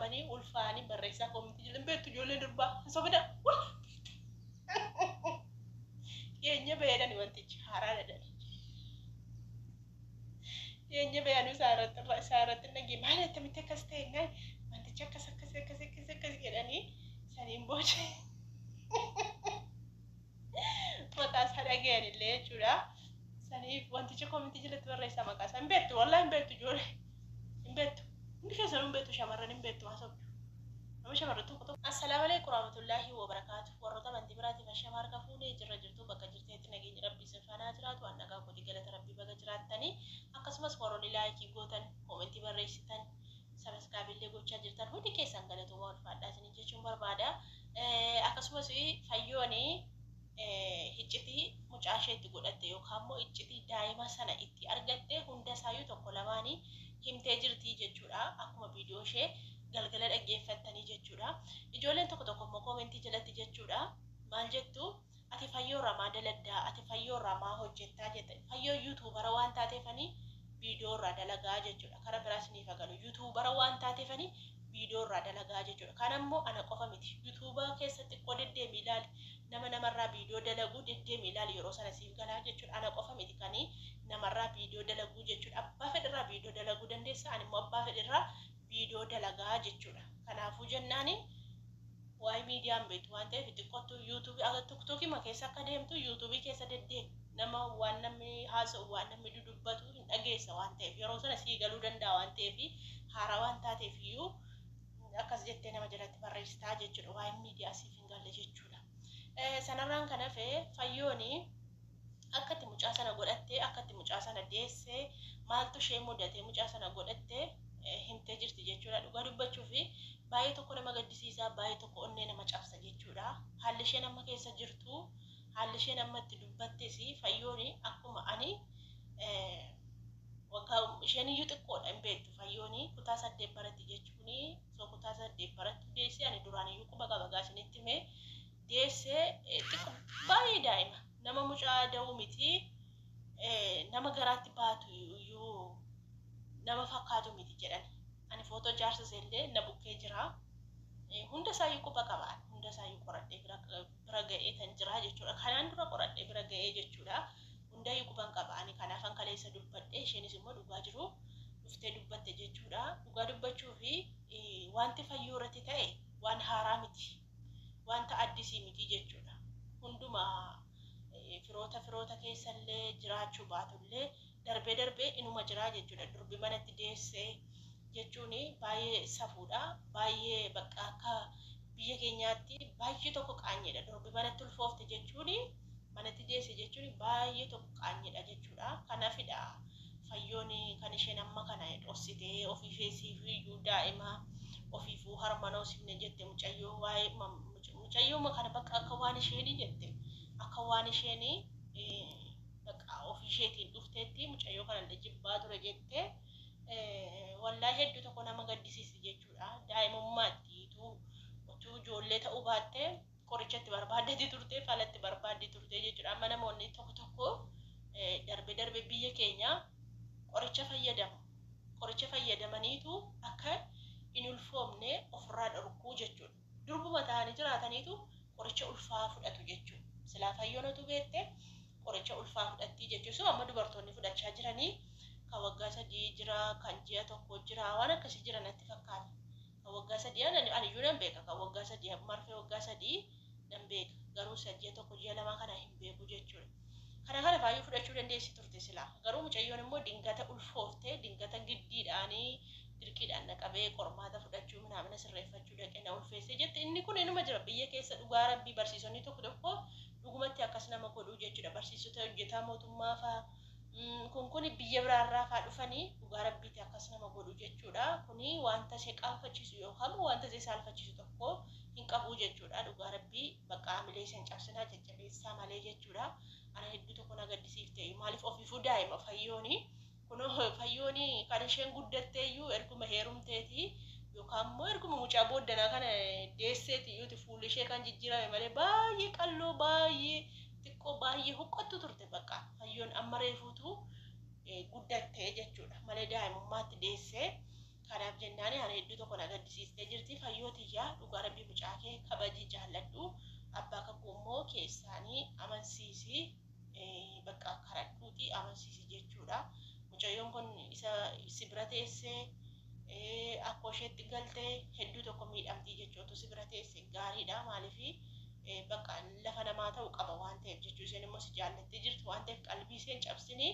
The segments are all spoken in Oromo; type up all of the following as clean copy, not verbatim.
shamarranii ulfaanii barreessaa koomiti jiran beektu ijoollee durbaa sobida yeenya beedani wantichi haaraa dhadhani yeenya beeyanu saaratti nagi maal attamitti akkas ta'e naan wantichi akkas jedhanii saniin booda maqaa isaa dhaga'anillee jechuudha. Saniif wantichi koomiti jalatti barreessaa maqaa isaa hin beektu wallaahi hin beektu ijoollee hin beektu hundi keessan hin beektu shamarran hin beektu haa sobdu nama shamarran tokko. Assalaamu alaykum warahmatullaahi wabarakaatu. Warroota amantii biraatiif ashama harka fuunee jirtu bakka jirteetti nageenya rabbii sinfaanaa jiraatu waan nagaa kooti galata rabbii baga jiraattanii akkasumas warroonni laayikii gootan koomentii barreessitan sabaskaabillee gochaa jirtan hundi keessan galatuma ulfaadhaa isin jechuun barbaada. Akkasumas fayyoonii iccitii mucaa isheetti godhatte yookaan immoo iccitii daa'ima sana itti argatte hunda isaayyuu tokko lamaanii himtee jirti jechuudha. Akkuma viidiyoo ishee galgala dhaggeeffattanii jechuudha. Ijoolleen tokko immoo koomentii jalatti jechuudha maal jettu ati fayyoorraa maa daladdaa ati fayyoorraa maa hojjettaa jette. Fayyoo yuutuubara waan taateefanii viidiyoorraa dalagaa jechuudha. Karaa biraas ni fagalu yuutuubara waan taateefanii viidiyoorraa dalagaa jechuudha. Kanammoo ana qofa miti yuutuubaa keessatti xiqqoo deddeemii ilaali namarraa viidiyoo dalaguu deddeemii ilaali yeroo sana siif galaa jechuudha. Ana qofa miti kanii namarraa viidiyoo dalaguu jechuudha. Abbaa fedhirraa viidiyoo dalaguu dandeessa ani immoo abbaa fedhirraa viidiyoo dalagaa jechuudha. Kanaafuu jennaani waa'ee miidiyaan beektu waan ta'eef xiqqootu yuutuubii akka tiktookii ma keessa akka deemtu yuutuubii keessa deddeemi nama waan namni haasa'u waan namni dudubbatu hin dhageessa waan ta'eef yeroo sana sii galuu danda'a waan ta'eef haaraa waan taateef iyyuu akkas jettee nama jalatti barreessitaa jechuudha. Waa'ee miidiyaa siif hin galle jechuudha. Sanarraan kan hafe fayyooni akkatti mucaa sana godhattee akkatti mucaa sana deessee maaltu ishee mudatee mucaa sana godhattee himtee jirti jechuudha. Dhugaa dubbachuuf baay'ee tokko nama gaddisiisaa baay'ee tokko onnee nama cabsa jechuudha. Haalli isheen amma keessa jirtu haalli isheen amma itti dubbattes fayyooni akkuma ani waggaa isheen iyyuu xiqqoodha hin beektu fayyooni kutaa 8 baratti jechuuni soo kutaa 8 baratti deessee ani duraan iyyuu quba qaba gaasinitti mee deessee xiqqoo baay'ee daa'ima nama mucaa da'uu miti nama garaatti baatu iyyuu nama fakkaatu miti jedhan. Ani footoo jaarsas illee na bukkee jira. Hunda isaayyuu quba qabaan hunda isaayyuu qoradhee bira ga'ee kan jira jechuudha. Kanaan dura qoradhee bira ga'ee jechuudha. Hundaayyuu quban qabaan kanaafan kaleessa dubbadhee isheenis immoo dhugaa jiru dhuftee dubbatte jechuudha. Dhugaa dubbachuu fi wanti fayyoo irratti ta'e waan haaraa miti wanta addisii miti jechuudha. Hundumaa firoota keessallee jiraachuu baatullee darbee inuma jira jechuudha. Durbi manatti deessee jechuun baay'ee safuudha baay'ee bakka akka biyya keenyaatti baay'ee tokko qaanyeedha. Durbi manatti ulfoofte jechuun manatti deesse jechuun baay'ee tokko qaanyeedha jechuudha. Kanaafidha fayyoon kan isheen amma kana dhoksitee ofiifeesiif iyyuu daa'ima ofiifuu harmanoo sifne jette mucayyoo waa'ee mucayyoo kana bakka akka waan isheen jette akka waan isheen bakka ofiisheetiin dhufteetti mucayyoo kana jibbaa ture jettee wallaahi hedduu tokko nama gaddisiisi jechuudha. Daa'imummaatti utuu ijoollee ta'uu baattee qorichatti barbaaddetti turtee faalatti barbaaddetti turtee jechuudha. Amma namoonni tokko darbee biyya keenya qoricha fayyadamu. Qoricha fayyadamaniitu akka hin ulfoomne ofirraa dhorkuu jechuudha. Durbuma ta'anii jiraataniitu qoricha ulfaa fudhatu jechuudha. Silaa fayyoonatu beekte qoricha ulfaa fudhatti jechuudha. Amma dubartoonni fudhachaa jiranii kan waggaa 3 jira kan ji'a 1 jira waan akkasii jira natti fakkaata. Kan waggaa 3 ani iyyuu nan beeka kan waggaa 3 marfee waggaa 3 nan beeka garuu ji'a 1 ji'a 2 kana hin beeku jechuudha. Kana baay'ee fudhachuu dandeessi turte silaa garuu mucayyoon immoo dingata ulfooftee dingata giddiidhaanii dirqiidhaan naqabee qormaata fudhachuu minamina sirreeffachuu dhaqee na ulfeessee jette. Inni kun inuma jira biyya keessa dhugaa rabbii barsiisonni tokko dhugumatti akkas nama godhuu jechuudha. Barsiisota hojjetaa mootummaa fa'aa kun biyya biraarraa fa'aa dhufanii dhugaa rabbiitti akkas nama godhuu jechuudha. Kuni wanta ishee qaanfachiisu yookaan wanta ishee saalfachiisu tokko hin qabu jechuudha. Dhugaa rabbii bakka haamilee isheen cabsinaa jajjabeessaa malee jechuudha. Ana hedduu tokko na gaddisiifte maaliif ofiifuu daa'ima fayyooni kun fayyooni kan isheen guddattee iyyuu erguma heerumteeti yookaan immoo erguma mucaa booddanaa kana deesseeti iyyuuti fuulli ishee kan jijjiirame malee baay'ee qalloo baay'ee xiqqoo baay'ee huqqattu turte bakka fayyoon amma reefuutu guddattee jechuudha malee daa'imummaatti deessee kanaaf jennaani ani hedduu tokko na gaddisiistee jirti fayyootiyaa dhugaa rabbii mucaa kee kabajii jaalladhu abbaa kakuu immoo keessaanii amansiisii bakka karadhuuti amansiisii jechuudha mucayyoon kun isa si bira teessee akkoo isheetti galtee hedduu tokko miidhamtii jechuutu si bira teessee gaariidha maaliifi bakka lafa namaa ta'u qaba waan ta'eef jechuu isheen immoo si jaallattee jirtu waan ta'eef qalbii isheen cabsinii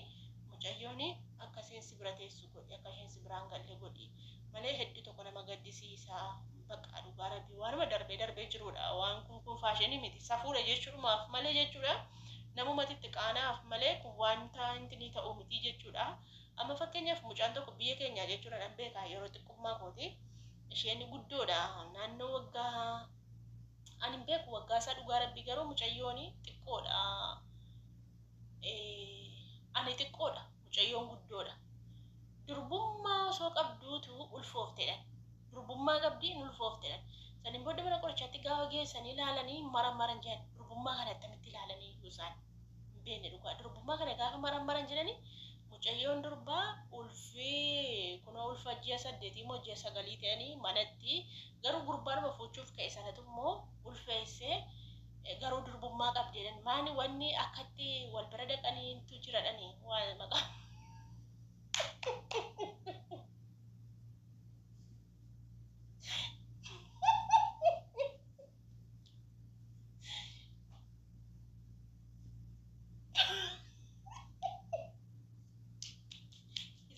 mucayyooni akka isheen si bira teessu godhi akka isheen si biraan galle godhi malee hedduu tokko nama gaddisiisaa bakka dhugaa rabbii waanuma darbee jirudha waan kun faashinii miti safuudha jechuudhumaaf malee jechuudha namumatitti qaanaaf malee kun wanta inni ta'u miti jechuudha amma fakkeenyaaf mucaan tokko biyya keenya jechuudha dhan beekaa yeroo xiqqummaa kooti isheen guddoodha naannoo waggaa ani beeku waggaa isaa dhugaa rabbii garuu mucayyooni xiqqoodha ani xiqqoodha mucayyoon guddoodha durbummaa osoo qabduutu ulfooftedhan durbummaa qabdii ulfooftedhan saniin booda mana qorichaatti gaafa geessanii ilaalanii maran jedhan durbummaa kana attamitti ilaalanii isaan hin beekne dhugaa durbummaa kana gaafa maran jedhanii mucayyoon durbaa ulfee kunoo ulfa ji'a 8 moo ji'a 9 ta'anii manatti garuu gurbaanuma fuuchuuf ka'e sanatu immoo ulfeessee garuu durbummaa qabdeedhan maani wanni akkatti wal bira dhaqaniitu jiradhanii waan maqaa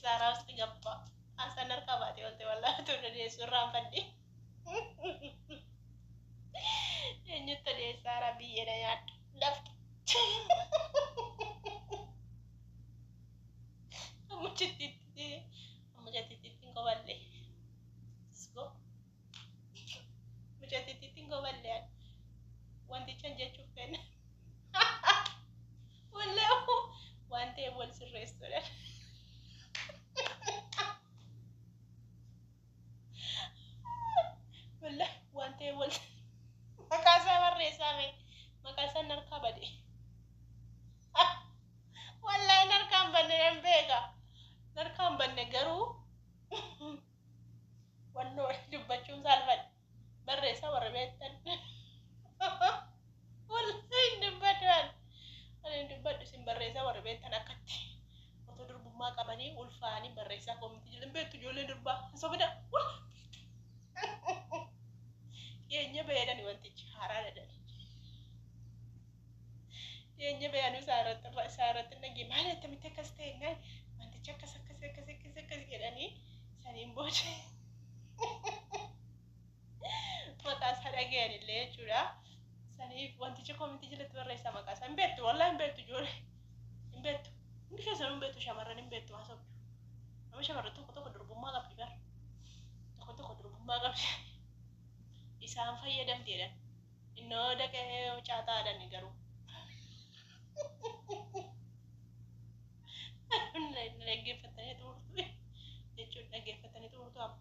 Sarah gappa asanar kabate olte wala to de surram faddi enyutta de Sarah biyena yat daft amuchiti ko balle sko muchiti ko balle wanti chanje chufen wala wante bol sur restaurant والله وانت ول مكاسا وريسامي مكاسا نركب دي والله نركب بني بيغا نركب بني غرو ونو دبچون سالفن بريسا وربيتن والله دبدان انا دبد سين بريسا وربيتن اكتي وتو درب ما قبني ولفاني بريسا كومتي جلبت جولي دربا سوبدا Yenya bayani wanti harara dan. Yenya bayani sarat nagi mana tamite kastenga wanti cakkas gedani sanin boje. Maka sada gani le chura sani wanti chakomiti jilat barresa maka sambetu wallahi betu jore. Imbetu. Ndike sanu betu shamarran imbetu asab. Ama shamarran to durbumma qabdi bar. To durbumma qabdi. Isaan fayyadamteedhan innoo dhaqee caataadhaan garuu dhaggeeffatanii xumurtu jechuun dhaggeeffatanii xumurtu amma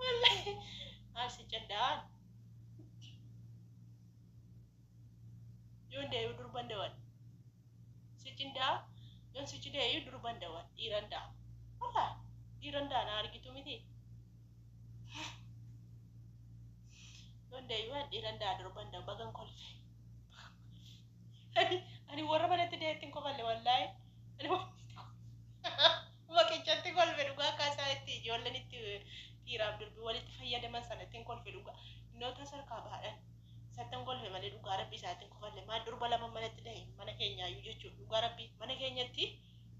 wallahi asi candaan yoon deebi'u durban dawan si cindaa yoon si cideeyyuu durban dawan dhiiran daa wallahi dhiiran daa na argitu miti Donde iwan iranda durban da bagan kolfe ani warra banatti deetin ko balle wallahi ani waqi chatti kolfe duga kasa itti ijoolleen itti dhiiraaf durbi walitti fayyadaman sanattiin kolfe duga noota sarkaa baadhan sattan kolfe malee dhugaa rabbii isaatiin ko balle maa durba lama manatti dahe mana keenyaayyuu jechuudha dhugaa rabbii mana keenyatti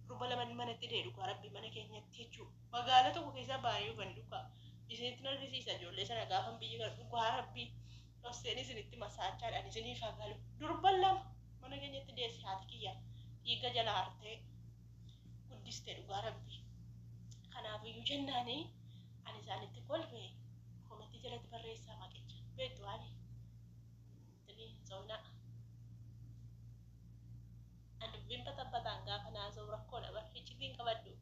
durba lama manatti dahe dhugaa rabbii mana keenyatti jechuudha magaalaa tokko keessa baay'ee bani dhugaa isinitti nargisiisa ijoollee sana gaafan biyyi gara dhugaa rabbii dhoseen isinitti masaachaadhaan isinii fagalu durban lama mana keenyatti deessi haati kiyya dhiiga jala hartee guddistee dhugaa rabbii kanaafiyyuu jennaanii ani isaanitti kolfe kometti jalatti barreessaa maqecha beektu ani tini zoona dubbiin bataan gaafa naasoo rakkoodha bar iccitiin qabaddu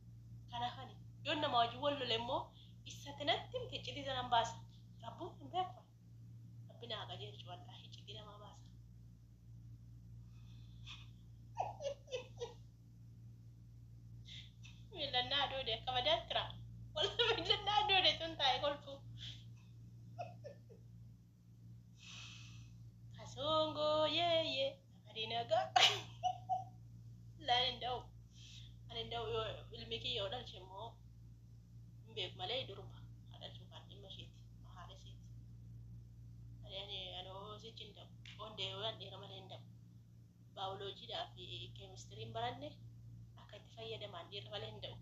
kanaafani yoon nama wajjin wal lole immoo isatinatti miti iccitii sanan baasa rabbuun hin beeku rabbina haa qajeelchu wallaahi iccitii namaa baasa duude akka madaa kira. Walla bidannaa duude tun taa'e kolfu. Kasongo ye marinaga. Lain dau. Ani dau yo ilmi kiyya dhalche immoo hin beeku malee durba dhalchuu kan dhimma isheeti haadha isheeti. Ani anoo sichin dau ondee waan dheera malee hin dau. Baayoloojiidhaa fi keemistiriin baranne akka itti fayyadaman dhiira malee hin da'u.